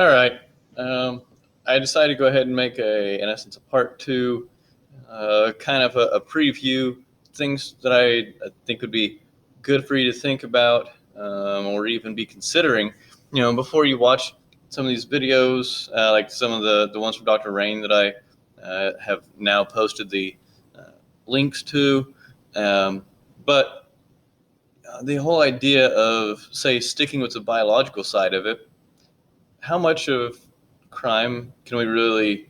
All right. I decided to go ahead and make in essence, a part two, kind of a preview, things that I think would be good for you to think about, or even be considering, before you watch some of these videos, like some of the ones from Dr. Rain that I have now posted the links to. But the whole idea of, say, sticking with the biological side of it, how much of crime can we really,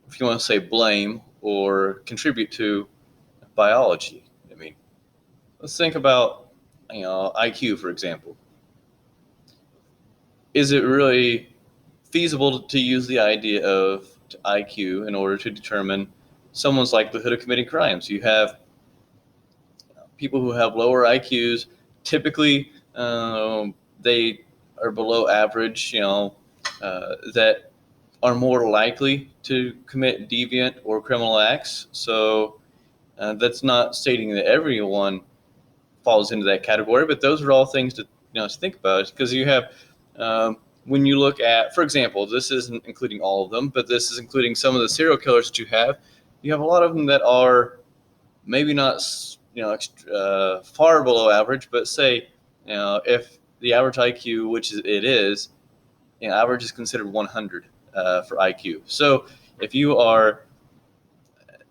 if you want to say, blame or contribute to biology? I mean, let's think about, IQ, for example. Is it really feasible to use the idea of IQ in order to determine someone's likelihood of committing crimes? You have people who have lower IQs, typically they are below average, that are more likely to commit deviant or criminal acts. So that's not stating that everyone falls into that category, but those are all things to think about, because you have, when you look at, for example, this isn't including all of them, but this is including some of the serial killers that you have. You have a lot of them that are maybe not far below average, but say, if the average IQ, which it is, average is considered 100 for IQ. So if you are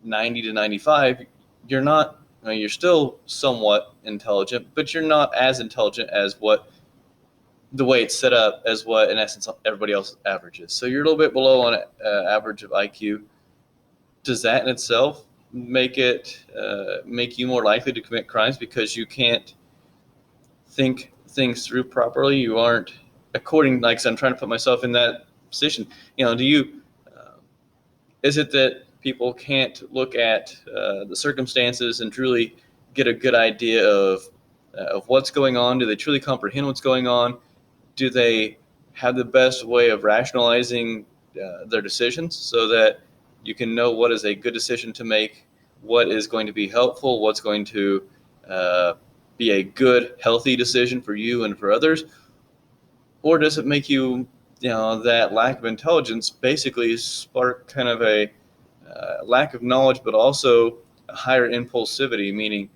90 to 95, you're not, you're still somewhat intelligent, but you're not as intelligent as what the way it's set up as what, in essence, everybody else averages. So you're a little bit below on average of IQ. Does that in itself make you more likely to commit crimes because you can't think things through properly? You aren't, according, like I said, I'm trying to put myself in that position. Do you, is it that people can't look at the circumstances and truly get a good idea of what's going on? Do they truly comprehend what's going on? Do they have the best way of rationalizing their decisions so that you can know what is a good decision to make, what is going to be helpful, what's going to be a good, healthy decision for you and for others? Or does it make you, that lack of intelligence basically spark kind of a lack of knowledge, but also a higher impulsivity, meaning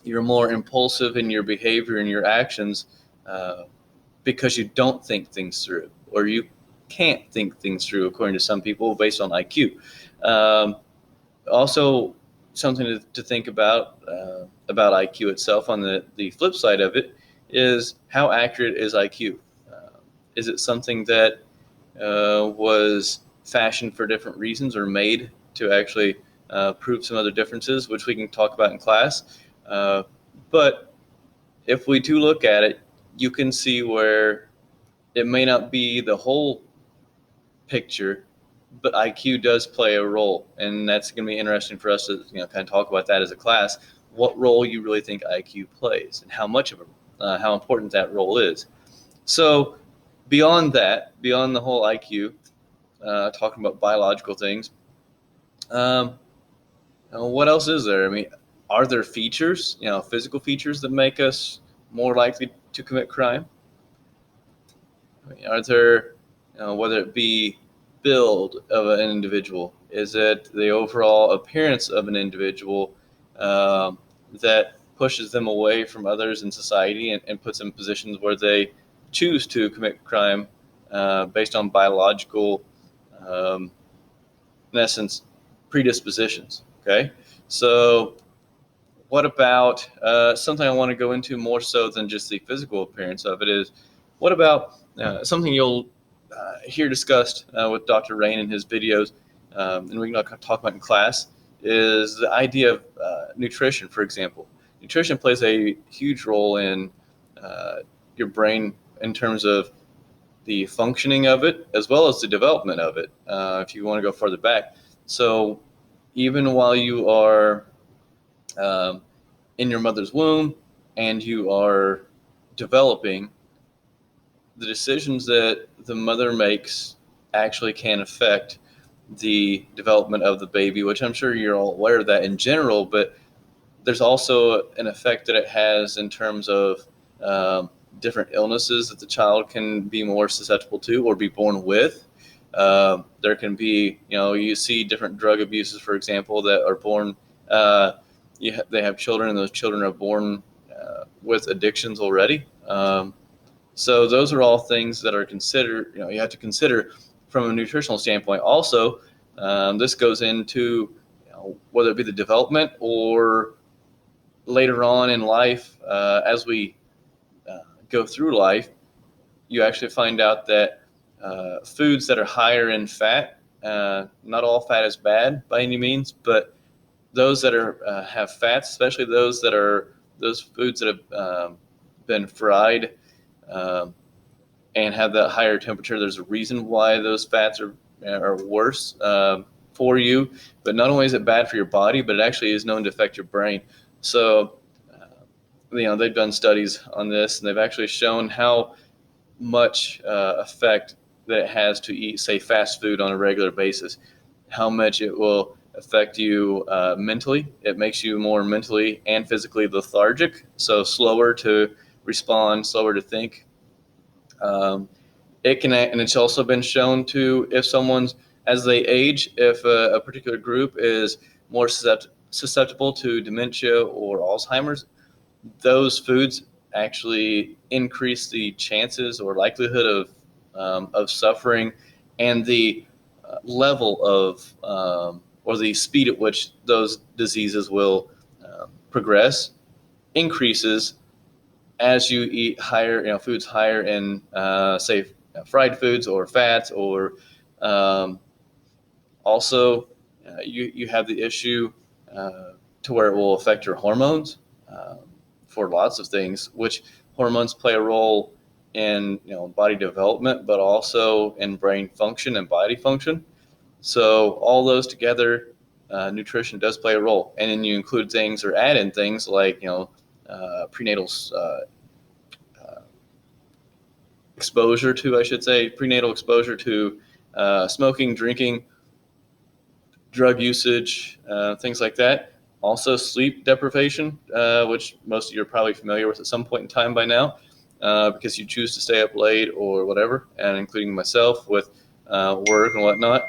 you're more impulsive in your behavior and your actions because you don't think things through, or you can't think things through, according to some people, based on IQ. Also, something to think about IQ itself, on the flip side of it, is how accurate is IQ? Is it something that was fashioned for different reasons or made to actually prove some other differences, which we can talk about in class? But if we do look at it, you can see where it may not be the whole picture, but IQ does play a role, and that's going to be interesting for us to kind of talk about that as a class. What role you really think IQ plays, and how much of how important that role is. So beyond that, beyond the whole IQ, talking about biological things, what else is there? I mean, are there features, physical features that make us more likely to commit crime? I mean, are there, whether it be build of an individual, is it the overall appearance of an individual that pushes them away from others in society and puts them in positions where they choose to commit crime based on biological, in essence, predispositions? Okay, so what about something I want to go into more so than just the physical appearance of it is, what about something you'll hear discussed with Dr. Rain in his videos, and we can talk about in class, is the idea of nutrition, for example. Nutrition plays a huge role in your brain in terms of the functioning of it as well as the development of it, if you want to go further back. So even while you are in your mother's womb and you are developing, the decisions that the mother makes actually can affect the development of the baby, which I'm sure you're all aware of that in general, but there's also an effect that it has in terms of different illnesses that the child can be more susceptible to or be born with. There can be, you see different drug abuses, for example, that are born. They have children, and those children are born with addictions already. So those are all things that are considered. You have to consider from a nutritional standpoint. Also, this goes into whether it be the development or later on in life, as we go through life, you actually find out that foods that are higher in fat, not all fat is bad by any means, but those that are have fats, especially those foods that have been fried and have that higher temperature. There's a reason why those fats are worse for you. But not only is it bad for your body, but it actually is known to affect your brain. So, they've done studies on this, and they've actually shown how much effect that it has to eat, say, fast food on a regular basis, how much it will affect you mentally. It makes you more mentally and physically lethargic, so slower to respond, slower to think. It can, and it's also been shown to, if someone's, as they age, if a particular group is more susceptible to dementia or Alzheimer's, those foods actually increase the chances or likelihood of suffering, and the level of or the speed at which those diseases will progress increases as you eat higher, foods higher in, say, fried foods or fats, or also you have the issue to where it will affect your hormones for lots of things, which hormones play a role in body development, but also in brain function and body function. So all those together, nutrition does play a role, and then you include things or add in things like prenatal exposure to, I should say, prenatal exposure to smoking, drinking, drug usage, things like that. Also, sleep deprivation, which most of you are probably familiar with at some point in time by now, because you choose to stay up late or whatever, and including myself with work and whatnot.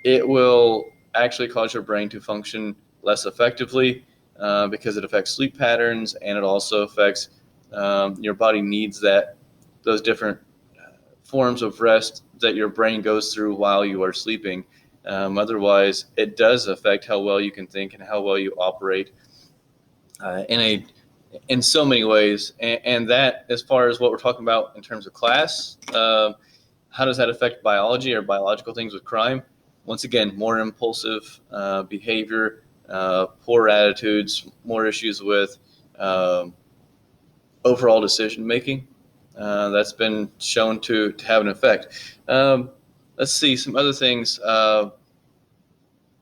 It will actually cause your brain to function less effectively because it affects sleep patterns, and it also affects your body needs those different forms of rest that your brain goes through while you are sleeping. Otherwise, it does affect how well you can think and how well you operate in so many ways. And that, as far as what we're talking about in terms of class, how does that affect biology or biological things with crime? Once again, more impulsive behavior, poor attitudes, more issues with overall decision making. That's been shown to have an effect. Let's see some other things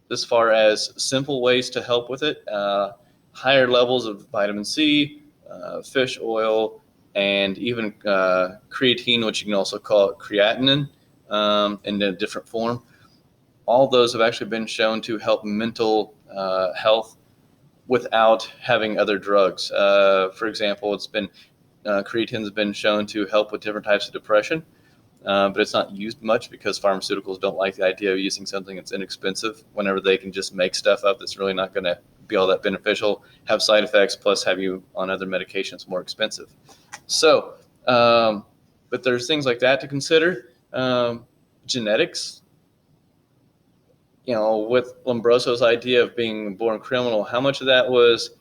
as far as simple ways to help with it. Higher levels of vitamin C, fish oil, and even creatine, which you can also call it creatinine in a different form. All those have actually been shown to help mental health without having other drugs. For example, creatine has been shown to help with different types of depression, but it's not used much because pharmaceuticals don't like the idea of using something that's inexpensive whenever they can just make stuff up that's really not going to be all that beneficial, have side effects, plus have you on other medications more expensive. So, but there's things like that to consider. Genetics, with Lombroso's idea of being born criminal, how much of that was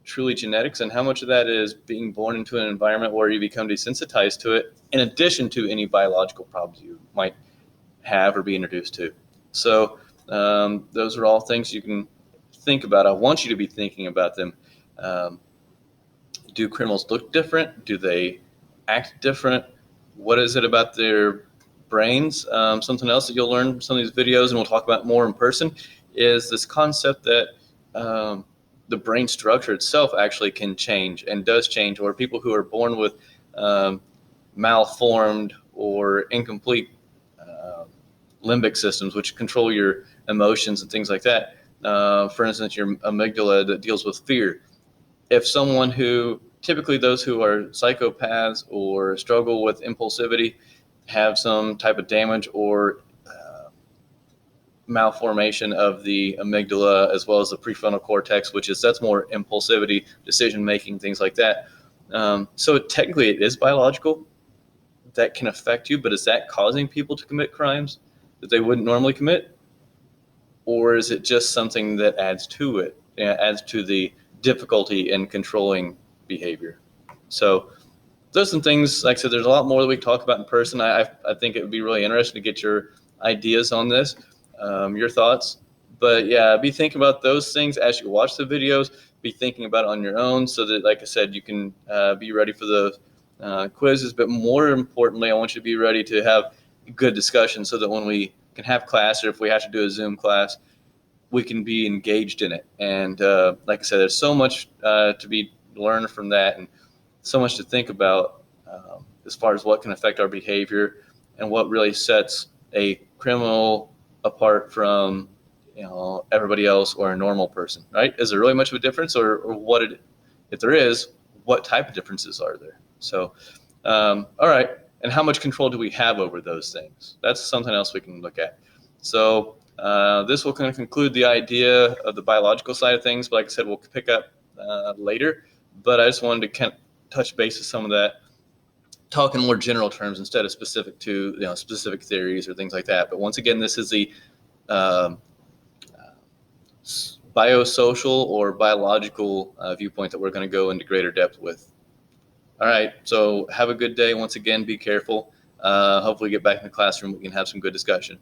truly genetics and how much of that is being born into an environment where you become desensitized to it, in addition to any biological problems you might have or be introduced to. So those are all things you can think about. I want you to be thinking about them. Do criminals look different? Do they act different? What is it about their brains? Something else that you'll learn from some of these videos, and we'll talk about more in person, is this concept that the brain structure itself actually can change and does change, or people who are born with malformed or incomplete limbic systems, which control your emotions and things like that. For instance, your amygdala that deals with fear. If someone who typically those who are psychopaths or struggle with impulsivity have some type of damage or malformation of the amygdala as well as the prefrontal cortex, that's more impulsivity, decision making, things like that. So technically it is biological that can affect you, but is that causing people to commit crimes that they wouldn't normally commit? Or is it just something that adds to it, adds to the difficulty in controlling behavior? So those are some things, like I said, there's a lot more that we talk about in person. I think it would be really interesting to get your ideas on this, your thoughts. But yeah, be thinking about those things as you watch the videos, be thinking about it on your own so that, like I said, you can be ready for the quizzes. But more importantly, I want you to be ready to have good discussion so that when we can have class or if we have to do a Zoom class, we can be engaged in it. And like I said, there's so much to be learned from that and so much to think about as far as what can affect our behavior and what really sets a criminal apart from everybody else or a normal person, right? Is there really much of a difference, or what if there is, what type of differences are there? So all right, and how much control do we have over those things? That's something else we can look at. So this will kind of conclude the idea of the biological side of things, but like I said, we'll pick up later. But I just wanted to kind of touch base with some of that, talk in more general terms instead of specific to specific theories or things like that. But once again, this is the um, biosocial or biological viewpoint that we're going to go into greater depth with. All right, so have a good day. Once again, be careful. Hopefully get back in the classroom. We can have some good discussion.